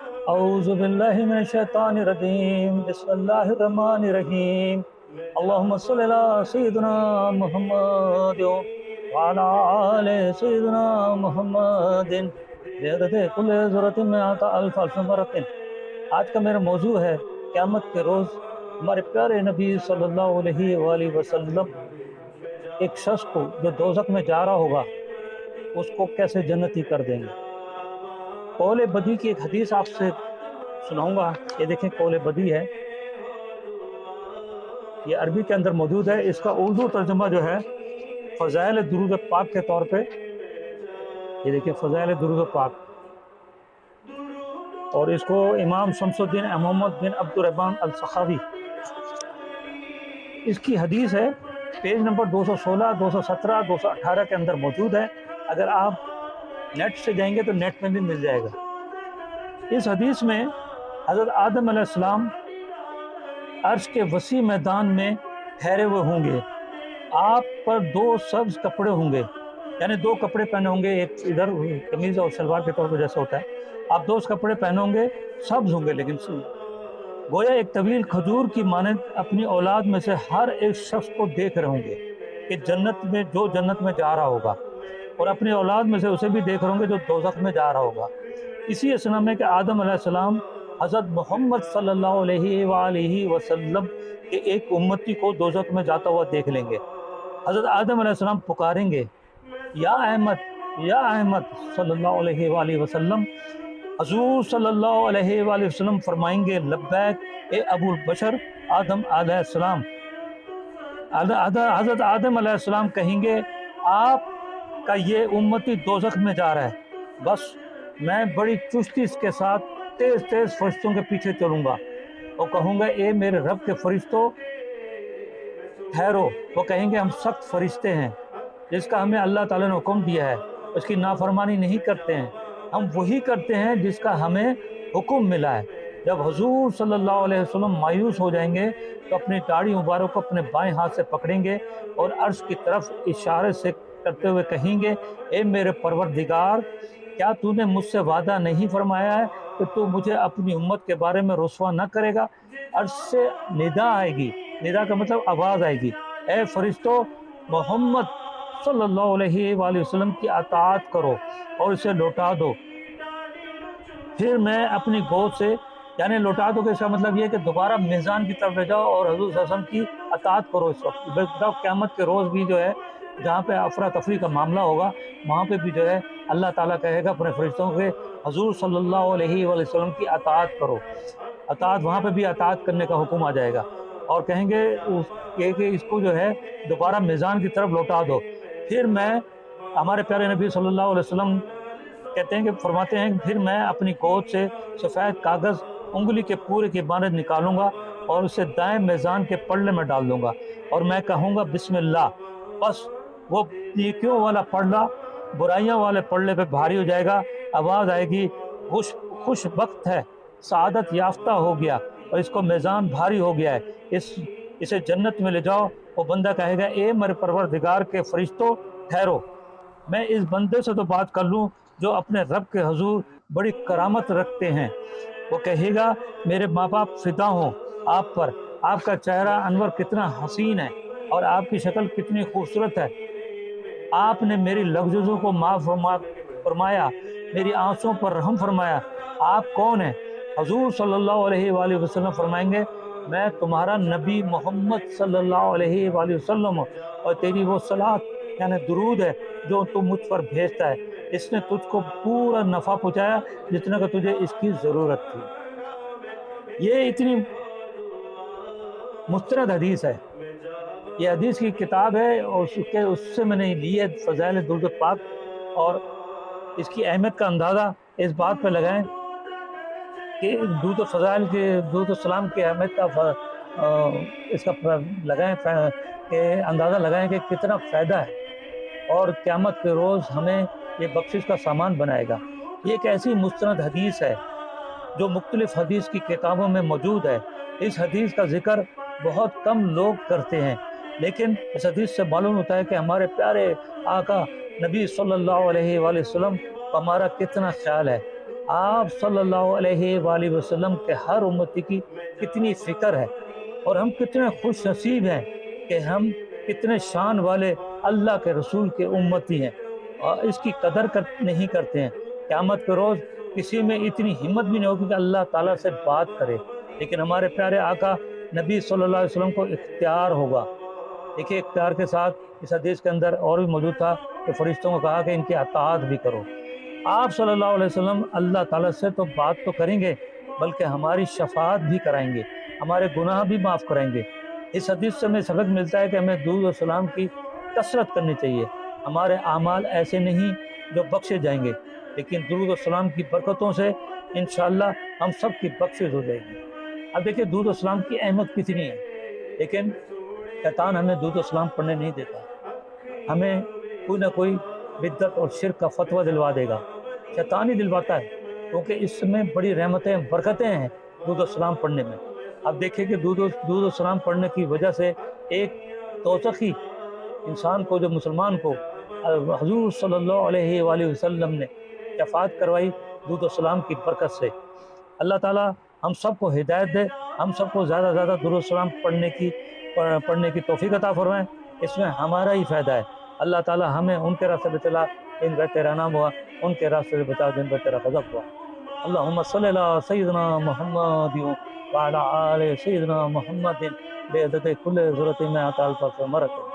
اعوذ باللہ من الشیطان الرجیم، بسم اللہ الرحمن الرحیم، اللہم صلی علی سیدنا محمد وعلی آل سیدنا محمد بعدد کل ذرۃ مئات الف الف مرۃ۔ آج کا میرا موضوع ہے قیامت کے روز ہمارے پیارے نبی صلی اللہ علیہ وآلہ وسلم ایک شخص کو جو دوزخ میں جا رہا ہوگا اس کو کیسے جنتی کر دیں گے۔ قول بدی کی ایک حدیث آپ سے سناؤں گا، یہ دیکھیں قول بدی ہے، یہ عربی کے اندر موجود ہے، اس کا اردو ترجمہ جو ہے فضائل درود پاک کے طور پہ، یہ دیکھیں فضائل درود پاک، اور اس کو امام شمس الدین محمد بن عبد الرحمن السخاوی، اس کی حدیث ہے، پیج نمبر 216 217 218 کے اندر موجود ہے۔ اگر آپ نیٹ سے جائیں گے تو نیٹ میں بھی مل جائے گا۔ اس حدیث میں حضرت آدم علیہ السلام عرش کے وسیع میدان میں ٹھہرے ہوئے ہوں گے، آپ پر دو سبز کپڑے ہوں گے، یعنی دو کپڑے پہنے ہوں گے، ایک ادھر قمیض اور شلوار کے طور پر جیسا ہوتا ہے، آپ دو کپڑے پہنے ہوں گے، سبز ہوں گے، لیکن گویا ایک طویل کھجور کی مانند اپنی اولاد میں سے ہر ایک شخص کو دیکھ رہے ہوں گے کہ جنت میں جو جنت میں جا رہا ہوگا، اور اپنی اولاد میں سے اسے بھی دیکھ رہے ہوں گے جو دوزخ میں جا رہا ہوگا۔ اسی اسنا میں کہ آدم علیہ السلام حضرت محمد صلی اللہ علیہ وآلہ وسلم کے ایک امتی کو دوزخ میں جاتا ہوا دیکھ لیں گے۔ حضرت آدم علیہ السلام پکاریں گے، یا احمد، یا احمد صلی اللہ علیہ وآلہ وسلم۔ حضور صلی اللہ علیہ وآلہ وسلم فرمائیں گے، لبیک اے ابو البشر آدم علیہ السلام۔ حضرت آدم علیہ السلام کہیں گے، آپ کا یہ امتی دوزخ میں جا رہا ہے، بس میں بڑی چستی اس کے ساتھ تیز تیز فرشتوں کے پیچھے چلوں گا، اور کہوں گا اے میرے رب کے فرشتوں ٹھہرو۔ وہ کہیں گے ہم سخت فرشتے ہیں، جس کا ہمیں اللہ تعالیٰ نے حکم دیا ہے، اس کی نافرمانی نہیں کرتے ہیں، ہم وہی کرتے ہیں جس کا ہمیں حکم ملا ہے۔ جب حضور صلی اللہ علیہ وسلم مایوس ہو جائیں گے تو اپنی داڑھی مبارک کو اپنے بائیں ہاتھ سے پکڑیں گے اور عرش کی طرف اشارے سے کرتے ہوئے کہیں گے، اے میرے پروردگار، کیا تو نے مجھ سے وعدہ نہیں فرمایا ہے کہ تو مجھے اپنی امت کے بارے میں رسوا نہ کرے گا؟ عرش سے ندا آئے گی، ندا کا مطلب آواز آئے گی، اے فرشتوں، محمد صلی اللہ علیہ وآلہ وسلم کی اطاعت کرو اور اسے لوٹا دو۔ پھر میں اپنی گود سے، یعنی لوٹا دو کہ اس کا مطلب یہ ہے کہ دوبارہ میزان کی طرف لے جاؤ اور حضور صلی اللہ علیہ وسلم کی اطاعت کرو۔ اس وقت قیامت کے روز بھی جو ہے جہاں پہ افراتفری کا معاملہ ہوگا، وہاں پہ بھی جو ہے اللہ تعالیٰ کہے گا اپنے فرشتوں کے، حضور صلی اللہ علیہ وآلہ وسلم کی اطاعت کرو۔ اطاعت، وہاں پہ بھی اطاعت کرنے کا حکم آ جائے گا، اور کہیں گے کہ اس کو جو ہے دوبارہ میزان کی طرف لوٹا دو۔ پھر میں، ہمارے پیارے نبی صلی اللہ علیہ وسلم کہتے ہیں کہ فرماتے ہیں، پھر میں اپنی گود سے سفید کاغذ انگلی کے پورے کی مانند نکالوں گا اور اسے دائیں میزان کے پلڑے میں ڈال دوں گا، اور میں کہوں گا بسم اللہ، بس وہ نیکیوں والا پلڑا برائیاں والے پلڑے پہ بھاری ہو جائے گا، آواز آئے گی، خوش بخت ہے، سعادت یافتہ ہو گیا، اور اس کو میزان بھاری ہو گیا ہے، اسے جنت میں لے جاؤ۔ وہ بندہ کہے گا، اے میرے پروردگار کے فرشتوں ٹھہرو، میں اس بندے سے تو بات کر لوں جو اپنے رب کے حضور بڑی کرامت رکھتے ہیں۔ وہ کہے گا، میرے ماں باپ فدا ہوں آپ پر، آپ کا چہرہ انور کتنا حسین ہے اور آپ کی شکل کتنی خوبصورت ہے، آپ نے میری لفظوں کو معاف فرمایا، میری آنسوں پر رحم فرمایا، آپ کون ہیں؟ حضور صلی اللہ علیہ وآلہ وسلم فرمائیں گے، میں تمہارا نبی محمد صلی اللہ علیہ وآلہ وسلم، اور تیری وہ صلاۃ یعنی درود ہے جو تم مجھ پر بھیجتا ہے، اس نے تجھ کو پورا نفع پہنچایا جتنا کہ تجھے اس کی ضرورت تھی۔ یہ اتنی مستند حدیث ہے، یہ حدیث کی کتاب ہے، اور اس سے میں نے لی ہے فضائل درود پاک، اور اس کی اہمیت کا اندازہ اس بات پہ لگائیں کہ درود فضائل کے درود السلام کی اہمیت کا اس کا لگائیں کہ اندازہ لگائیں کہ کتنا فائدہ ہے، اور قیامت کے روز ہمیں یہ بخشش کا سامان بنائے گا۔ یہ ایک ایسی مستند حدیث ہے جو مختلف حدیث کی کتابوں میں موجود ہے۔ اس حدیث کا ذکر بہت کم لوگ کرتے ہیں، لیکن اس حدیث سے معلوم ہوتا ہے کہ ہمارے پیارے آقا نبی صلی اللہ علیہ وآلہ وسلم کا ہمارا کتنا خیال ہے، آپ صلی اللہ علیہ وآلہ وسلم کے ہر امتی کی کتنی فکر ہے، اور ہم کتنے خوش نصیب ہیں کہ ہم کتنے شان والے اللہ کے رسول کے امتی ہیں، اور اس کی قدر نہیں کرتے ہیں۔ قیامت کے روز کسی میں اتنی ہمت بھی نہیں ہوگی کہ اللہ تعالیٰ سے بات کرے، لیکن ہمارے پیارے آقا نبی صلی اللہ علیہ وسلم کو اختیار ہوگا۔ دیکھیے اختیار کے ساتھ اس حدیث کے اندر اور بھی موجود تھا کہ فرشتوں کو کہا کہ ان کی اطاعت بھی کرو۔ آپ صلی اللہ علیہ وسلم اللہ تعالیٰ سے تو بات تو کریں گے، بلکہ ہماری شفاعت بھی کرائیں گے، ہمارے گناہ بھی معاف کرائیں گے۔ اس حدیث سے ہمیں سبق ملتا ہے کہ ہمیں درود و سلام کی کثرت کرنی چاہیے۔ ہمارے اعمال ایسے نہیں جو بخشے جائیں گے، لیکن درود و سلام کی برکتوں سے انشاءاللہ ہم سب کی بخشش ہو جائے گی۔ اب دیکھیں درود و سلام کی اہمیت کتنی ہے، لیکن شیطان ہمیں درود و سلام پڑھنے نہیں دیتا، ہمیں کوئی نہ کوئی بدعت اور شرک کا فتویٰ دلوا دے گا، شیطان ہی دلواتا ہے، کیونکہ اس میں بڑی رحمتیں برکتیں ہیں درود و سلام پڑھنے میں۔ اب دیکھیں کہ درود و سلام پڑھنے کی وجہ سے ایک دوزخی انسان کو، جو مسلمان کو حضور صلی اللہ علیہ وآلہ وسلم نے شفاعت کروائی درود و سلام کی برکت سے۔ اللہ تعالیٰ ہم سب کو ہدایت دے، ہم سب کو زیادہ زیادہ درود و سلام پڑھنے کی توفیق عطا فرمائے، اس میں ہمارا ہی فائدہ ہے۔ اللہ تعالیٰ ہمیں ان کے راستے پہ چلا ان پہ تیرا نام ہوا، ان کے راستے سے بچا جن پہ تیرا غضب ہوا۔ اللہم صلی علی سیدنا محمد وعلی آل سیدنا محمد بعدد کل ذرۃ مئۃ الف مرۃ۔